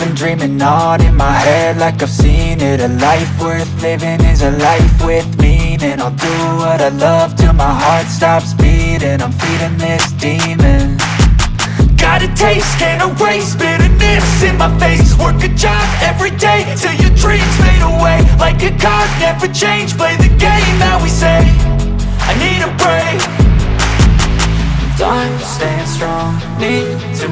been dreaming on in my head like I've seen it. A life worth living is a life with meaning. I'll do what I love till my heart stops beating. I'm feeding this demon. Got a taste, can't erase bitterness in my face. Work a job every day till your dreams fade away. Like a card, never change, play the game that we say. I need a break. Time staying strong, need to